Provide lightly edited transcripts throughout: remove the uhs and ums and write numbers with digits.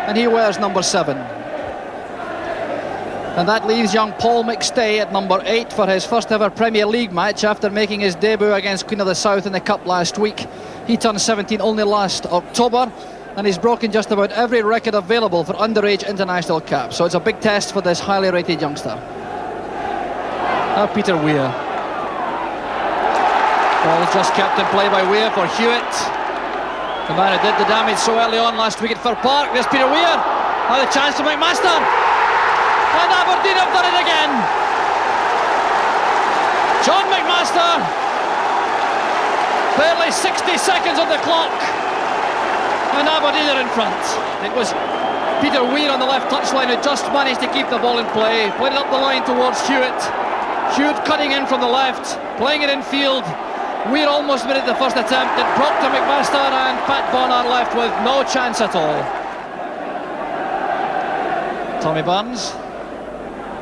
and he wears number 7. And that leaves young Paul McStay at number 8 for his first ever Premier League match after making his debut against Queen of the South in the Cup last week. He turned 17 only last October, and he's broken just about every record available for underage international caps. So it's a big test for this highly rated youngster. Now Peter Weir. Ball just kept in play by Weir for Hewitt. The man who did the damage so early on last week at Fir Park. There's Peter Weir. Now the chance for McMaster. And Aberdeen have done it again. John McMaster. Barely 60 seconds on the clock. And Aberdeen are in front. It was Peter Weir on the left touchline who just managed to keep the ball in play. Played it up the line towards Hewitt. Hewitt cutting in from the left, playing it in field. Weir almost made it the first attempt. It dropped to McMaster, and Pat Bonner left with no chance at all. Tommy Burns.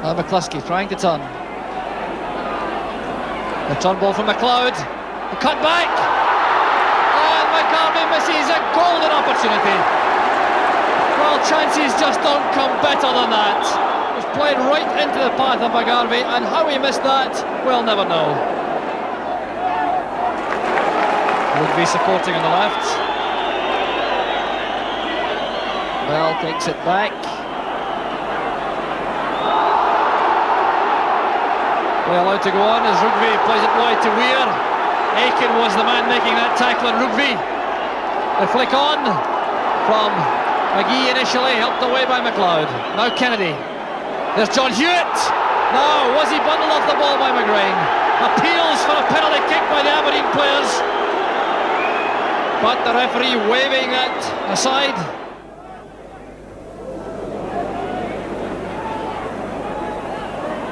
Now McCluskey trying to turn. The turn ball from McLeod. The cut back. And McGarvey misses a golden opportunity. Well, chances just don't come better than that. It was played right into the path of McGarvey, and how he missed that, we'll never know. Rugby supporting on the left. Bell takes it back. Play allowed to go on as Rugby plays it wide to Weir. Aiken was the man making that tackle on Rugby. The flick on from McGee initially, helped away by McLeod. Now Kennedy. There's John Hewitt. Now, was he bundled off the ball by McGrain? Appeals for a penalty kick by the Aberdeen players. But the referee waving that aside.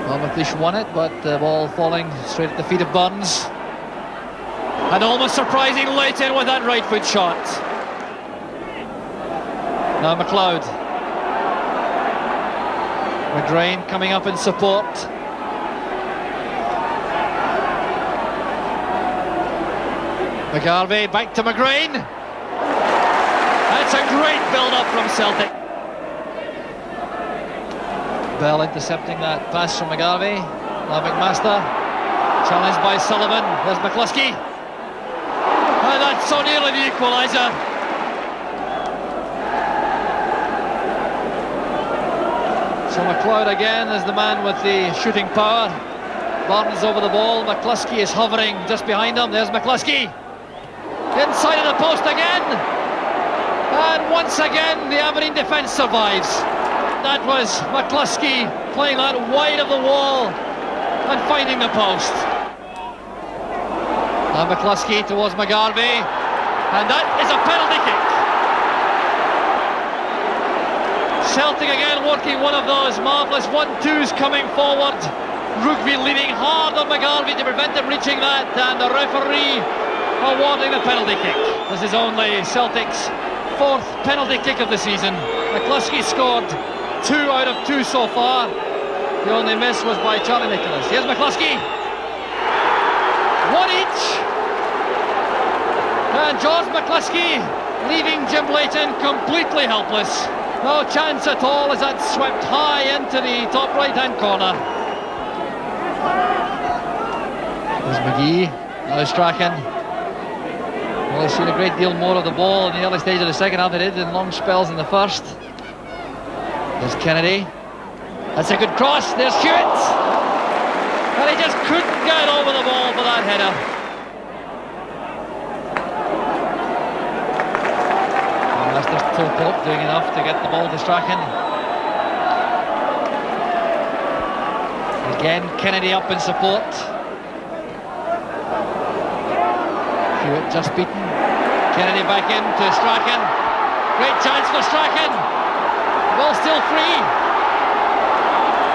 Well, McLeish won it, but the ball falling straight at the feet of Burns. And almost surprising late in with that right foot shot. Now McLeod. McGrain coming up in support. McGarvey back to McGrain. That's a great build-up from Celtic. Bell intercepting that pass from McGarvey. Now McMaster. Challenged by Sullivan. There's McCluskey. And that's so nearly the equaliser. So McLeod again is the man with the shooting power. Barnes over the ball. McCluskey is hovering just behind him. There's McCluskey. Inside of the post again. And once again the Aberdeen defence survives. That was McCluskey playing that wide of the wall and finding the post. And McCluskey towards McGarvey, and that is a penalty kick. Celtic again working one of those marvellous 1-2s coming forward. Rugby leaning hard on McGarvey to prevent him reaching that, and the referee awarding the penalty kick. This is only Celtic's 4th penalty kick of the season. McCluskey scored 2 out of 2 so far. The only miss was by Charlie Nicholas. Here's McCluskey. 1 each. And George McCluskey leaving Jim Leighton completely helpless. No chance at all as that swept high into the top right-hand corner. There's McGee. Now Strachan. Well, they've seen a great deal more of the ball in the early stage of the second half than they did in long spells in the first. There's Kennedy. That's a good cross. There's Hewitt. And he just couldn't get over the ball for that header. And that's just Paul Pope doing enough to get the ball to Strachan. Again, Kennedy up in support. Hewitt just beaten. Kennedy back in to Strachan. Great chance for Strachan. Ball still free.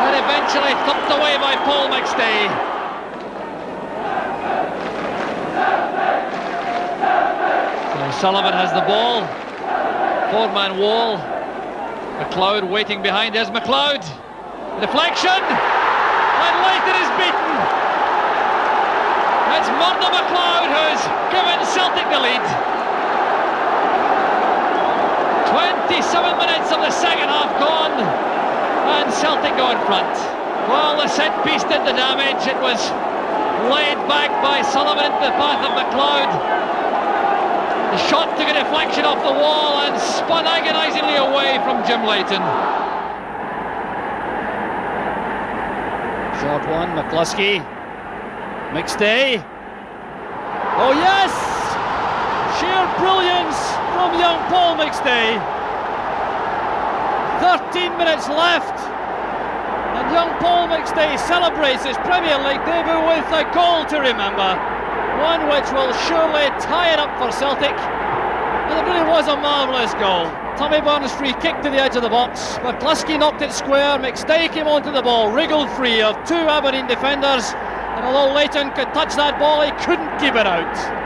And eventually thumped away by Paul McStay. So Sullivan has the ball. 4-man wall. McLeod waiting behind. There's McLeod. Deflection. And Leighton is beaten. It's Murdo McLeod who's given Celtic the lead. 20 27 minutes of the second half gone, and Celtic go in front. Well, the set piece did the damage. It was laid back by Sullivan into the path of McLeod. The shot took a deflection off the wall and spun agonisingly away from Jim Leighton. Short one, McCluskey. McStay. Oh yes! Sheer brilliance from young Paul McStay. 13 minutes left, and young Paul McStay celebrates his Premier League debut with a goal to remember. One which will surely tie it up for Celtic. And it really was a marvellous goal. Tommy Burns free kick to the edge of the box. McCluskey knocked it square. McStay came onto the ball, wriggled free of two Aberdeen defenders. And although Leighton could touch that ball, he couldn't keep it out.